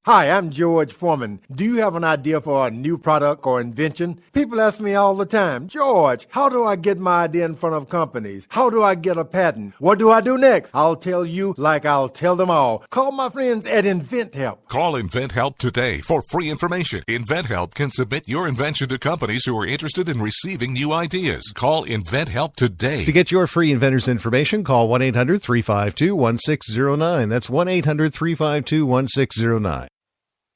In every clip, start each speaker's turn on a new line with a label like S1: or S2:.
S1: Hi, I'm George Foreman. Do you have an idea for a new product or invention? People ask me all the time, George, how do I get my idea in front of companies? How do I get a patent? What do I do next? I'll tell you like I'll tell them all. Call my friends at InventHelp.
S2: Call InventHelp today for free information. InventHelp can submit your invention to companies who are interested in receiving new ideas. Call InventHelp today.
S3: To get your free inventor's information, call 1-800-352-1609. That's 1-800-352-1609.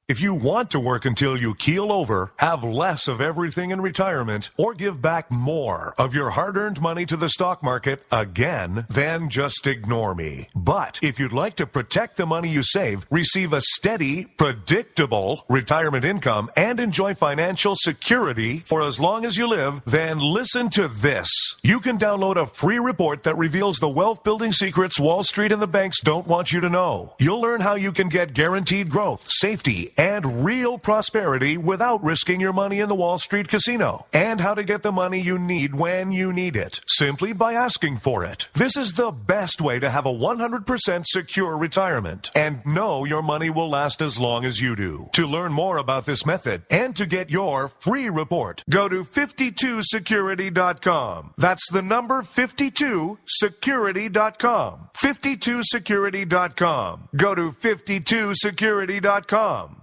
S4: If you want to work until you keel over, have less of everything in retirement, or give back more of your hard-earned money to the stock market again, then just ignore me. But if you'd like to protect the money you save, receive a steady, predictable retirement income, and enjoy financial security for as long as you live, then listen to this. You can download a free report that reveals the wealth-building secrets Wall Street and the banks don't want you to know. You'll learn how you can get guaranteed growth, safety, and real prosperity without risking your money in the Wall Street casino, and how to get the money you need when you need it, simply by asking for it. This is the best way to have a 100% secure retirement, and know your money will last as long as you do. To learn more about this method, and to get your free report, go to 52security.com. That's the number 52security.com. 52security.com. Go to 52security.com.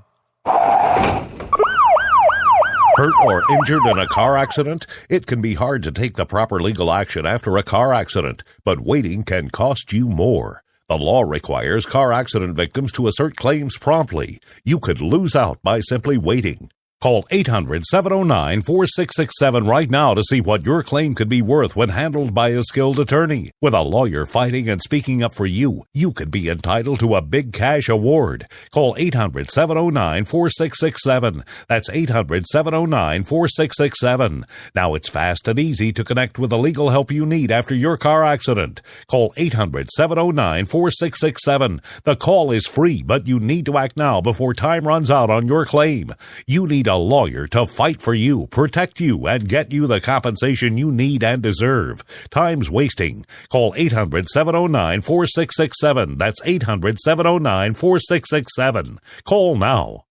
S5: Hurt or injured in a car accident? It can be hard to take the proper legal action after a car accident, but waiting can cost you more. The law requires car accident victims to assert claims promptly. You could lose out by simply waiting. Call 800-709-4667 right now to see what your claim could be worth when handled by a skilled attorney. With a lawyer fighting and speaking up for you, you could be entitled to a big cash award. Call 800-709-4667. That's 800-709-4667. Now it's fast and easy to connect with the legal help you need after your car accident. Call 800-709-4667. The call is free, but you need to act now before time runs out on your claim. You need a lawyer to fight for you, protect you, and get you the compensation you need and deserve. Time's wasting. Call 800-709-4667. That's 800-709-4667. Call now.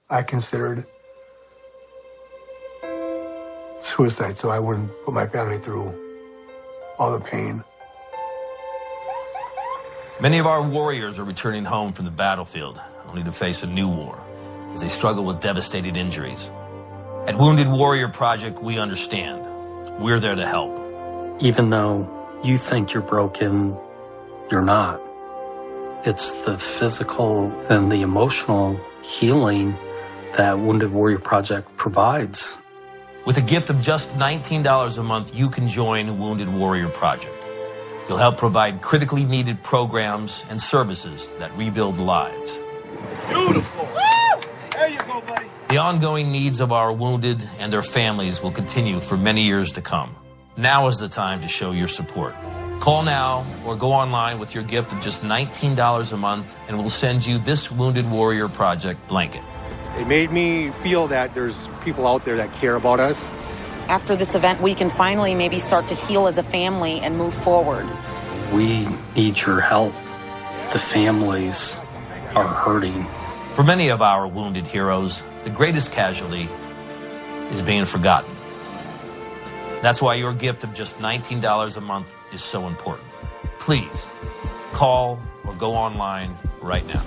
S6: I considered suicide so I wouldn't put my family through all the pain.
S7: Many of our warriors are returning home from the battlefield, only to face a new war as they struggle with devastating injuries. At Wounded Warrior Project, we understand. We're there to help.
S8: Even though you think you're broken, you're not. It's the physical and the emotional healing that Wounded Warrior Project provides.
S7: With a gift of just $19 a month, you can join Wounded Warrior Project. You'll help provide critically needed programs and services that rebuild lives.
S9: Beautiful. There you go, buddy.
S7: The ongoing needs of our wounded and their families will continue for many years to come. Now is the time to show your support. Call now or go online with your gift of just $19 a month, and we'll send you this Wounded Warrior Project blanket.
S10: It made me feel that there's people out there that care about us.
S11: After this event, we can finally maybe start to heal as a family and move forward.
S8: We need your help. The families are hurting.
S7: For many of our wounded heroes, the greatest casualty is being forgotten. That's why your gift of just $19 a month is so important. Please, call or go online right now.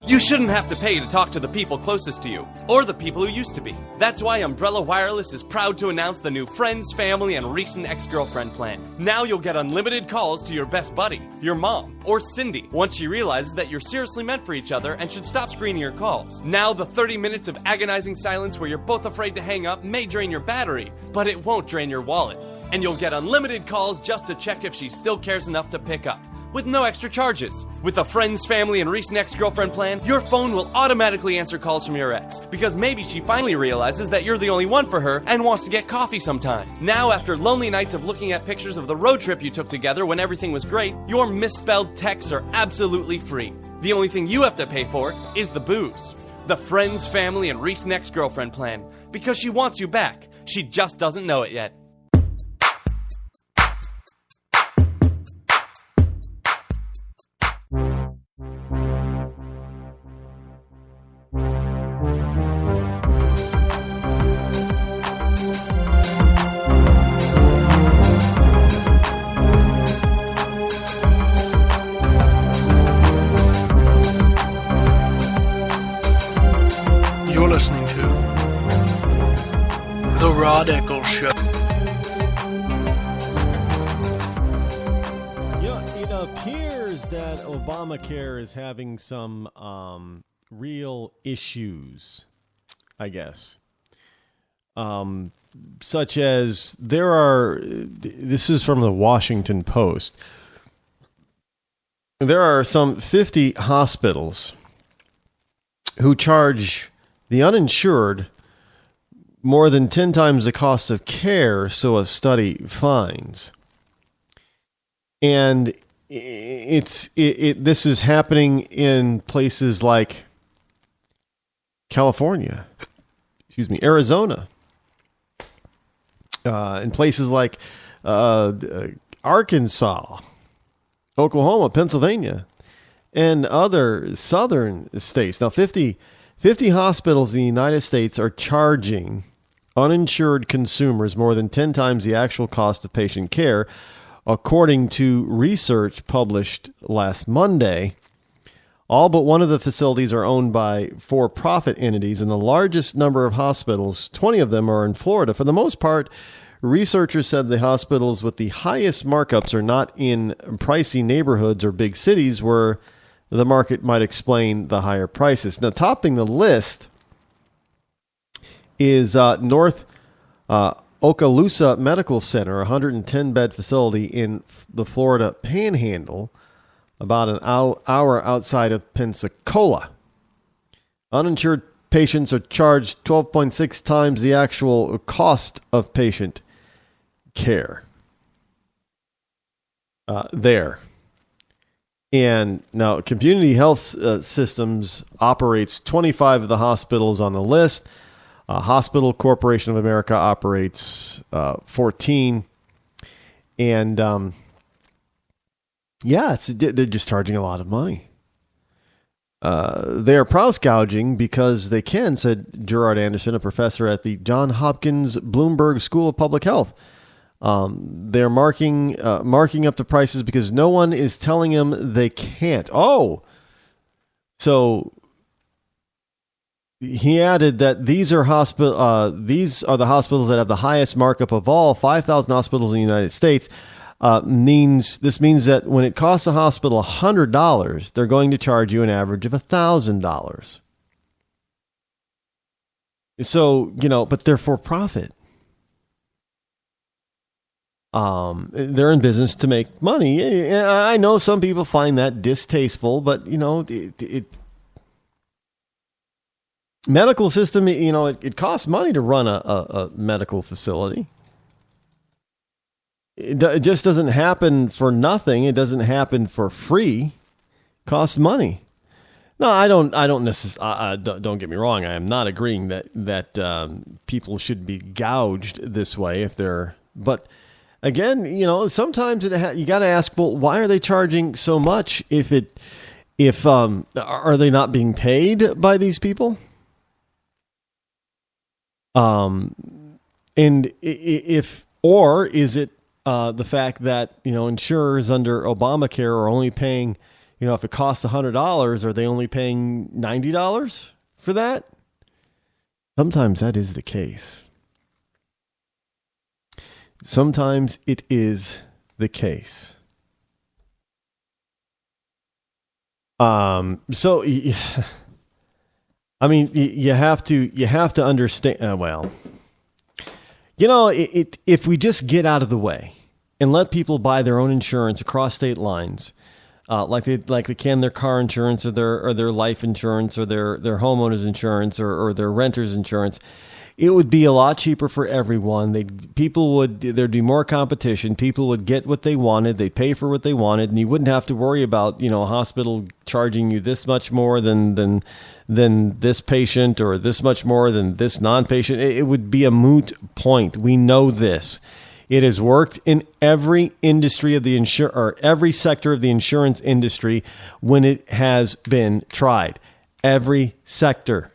S12: You shouldn't have to pay to talk to the people closest to you, or the people who used to be. That's why Umbrella Wireless is proud to announce the new Friends, Family, and Recent Ex-Girlfriend plan. Now you'll get unlimited calls to your best buddy, your mom, or Cindy, once she realizes that you're seriously meant for each other and should stop screening your calls. Now the 30 minutes of agonizing silence where you're both afraid to hang up may drain your battery, but it won't drain your wallet. And you'll get unlimited calls just to check if she still cares enough to pick up, with no extra charges. With the Friends, Family, and Recent Ex-Girlfriend plan, your phone will automatically answer calls from your ex, because maybe she finally realizes that you're the only one for her and wants to get coffee sometime. Now, after lonely nights of looking at pictures of the road trip you took together when everything was great, your misspelled texts are absolutely free. The only thing you have to pay for is the booze. The Friends, Family, and Recent Ex-Girlfriend plan, because she wants you back. She just doesn't know it yet.
S13: Rod Eccles Show.
S3: It appears that Obamacare is having some real issues, I guess. Such as this is from the Washington Post, there are some 50 hospitals who charge the uninsured more than 10 times the cost of care, so a study finds. And this is happening in places like California, Arizona, in places like Arkansas, Oklahoma, Pennsylvania, and other southern states. Now, 50 hospitals in the United States are charging uninsured consumers more than 10 times the actual cost of patient care, according to research published last Monday. All but one of the facilities are owned by for-profit entities, and the largest number of hospitals, 20 of them, are in Florida. For the most part, researchers said the hospitals with the highest markups are not in pricey neighborhoods or big cities where the market might explain the higher prices. Now, topping the list is North Okaloosa Medical Center, a 110-bed facility in the Florida Panhandle, about an hour outside of Pensacola. Uninsured patients are charged 12.6 times the actual cost of patient care there. And now Community Health Systems operates 25 of the hospitals on the list. Hospital Corporation of America operates 14. And they're just charging a lot of money. They are price gouging because they can, said Gerard Anderson, a professor at the Johns Hopkins Bloomberg School of Public Health. They're marking up the prices because no one is telling them they can't. Oh, so he added that these are the hospitals that have the highest markup of all 5,000 hospitals in the United States. This means that when it costs a hospital $100, they're going to charge you an average of $1,000. So, but they're for profit. They're in business to make money. I know some people find that distasteful, but medical system, it costs money to run a medical facility. It just doesn't happen for nothing. It doesn't happen for free. It costs money. No, I don't necessarily. Don't get me wrong. I am not agreeing that people should be gouged this way if they're. But again, sometimes you got to ask, well, why are they charging so much? If are they not being paid by these people? And or is it the fact that, insurers under Obamacare are only paying, if it costs $100, are they only paying $90 for that? Sometimes that is the case. Sometimes it is the case. So, I mean, you have to understand. If we just get out of the way and let people buy their own insurance across state lines, like they can their car insurance or their life insurance or their homeowners insurance or their renters insurance, it would be a lot cheaper for everyone. There'd be more competition. People would get what they wanted. They'd pay for what they wanted, and you wouldn't have to worry about, a hospital charging you this much more than this patient or this much more than this non-patient. It would be a moot point. We know this. It has worked in every industry of every sector of the insurance industry when it has been tried. Every sector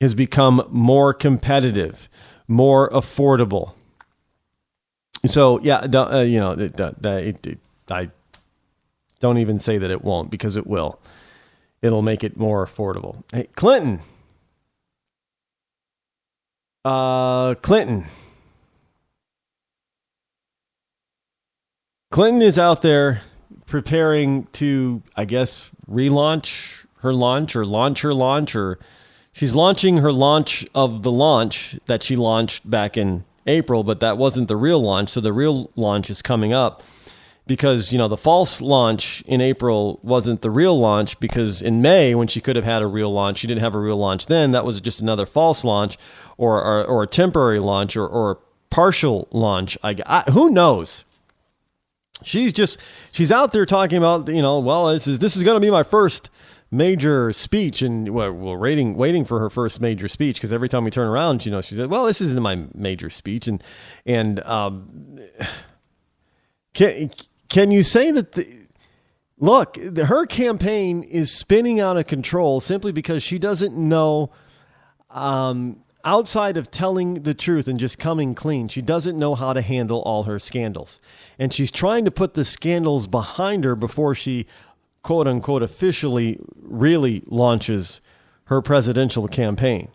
S3: has become more competitive, more affordable. So, I don't even say that it won't, because it will. It'll make it more affordable. Hey, Clinton. Clinton. Clinton is out there preparing to, I guess, relaunch her launch or launch her launch, or she's launching her launch of the launch that she launched back in April, but that wasn't the real launch. So the real launch is coming up because, you know, the false launch in April wasn't the real launch, because in May, when she could have had a real launch, she didn't have a real launch then. That was just another false launch or a temporary launch or a partial launch. Who knows? She's out there talking about, you know, well, this is going to be my first major speech, and we're waiting for her first major speech, because every time we turn around, you know, she said, well, this isn't my major speech, and can you say that look, her campaign is spinning out of control simply because she doesn't know, outside of telling the truth and just coming clean, she doesn't know how to handle all her scandals. And she's trying to put the scandals behind her before she, quote unquote, officially really launches her presidential campaign.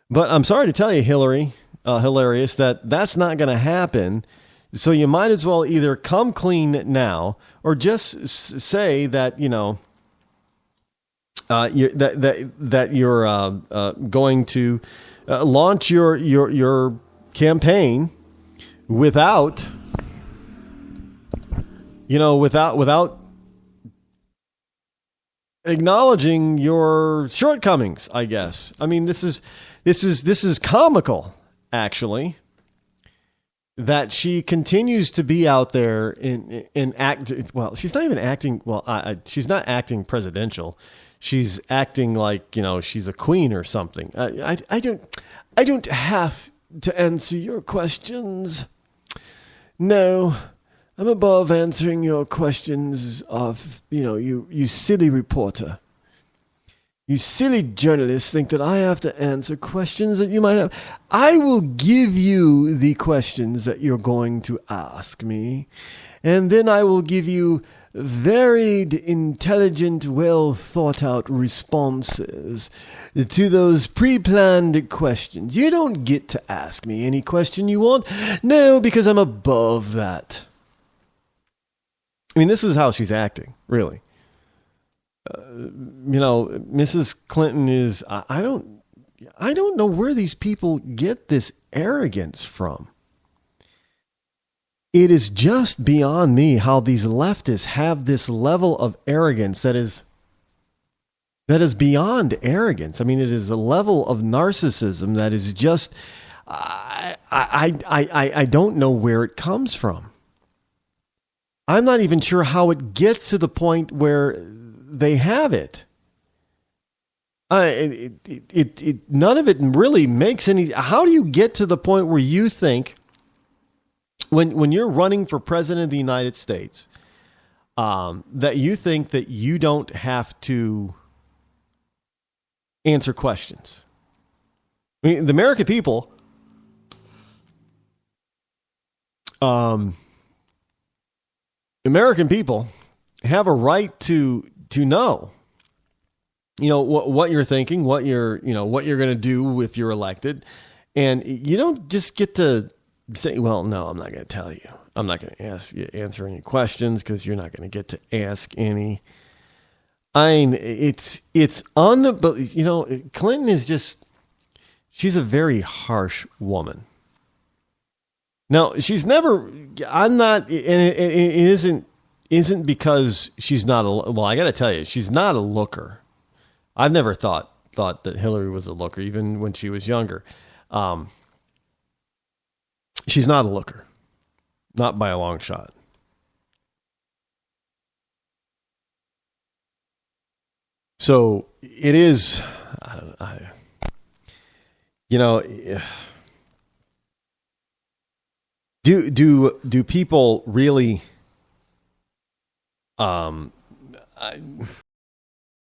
S3: But I'm sorry to tell you, Hillary, hilarious, that's not going to happen. So you might as well either come clean now or just say that, you know, that you're going to launch your campaign without acknowledging your shortcomings, I guess. I mean, this is comical, actually, that she continues to be out there in act. Well, she's not even acting. Well, she's not acting presidential. She's acting like, you know, she's a queen or something. I don't have to answer your questions. No, I'm above answering your questions of, you know, you silly reporter. You silly journalists think that I have to answer questions that you might have. I will give you the questions that you're going to ask me, and then I will give you varied, intelligent, well thought out responses to those pre-planned questions. You don't get to ask me any question you want. No, because I'm above that. I mean, this is how she's acting, really. You know, Mrs. Clinton is, I don't know where these people get this arrogance from. It is just beyond me how these leftists have this level of arrogance that is beyond arrogance. I mean, it is a level of narcissism that is just, I don't know where it comes from. I'm not even sure how it gets to the point where they have it. None of it really makes any. How do you get to the point where you think, when you're running for president of the United States, that you think that you don't have to answer questions? I mean, the American people, have a right to know, you know, what you're thinking, what you're going to do if you're elected, and you don't just get to say, well, no, I'm not going to tell you. I'm not going to answer any questions because you're not going to get to ask any. I mean, it's unbelievable. You know, Clinton is she's a very harsh woman. Now, she's never, I'm not, and it isn't because she's not well, I got to tell you, she's not a looker. I've never thought that Hillary was a looker, even when she was younger. She's not a looker. Not by a long shot. So it is, you know, do people really,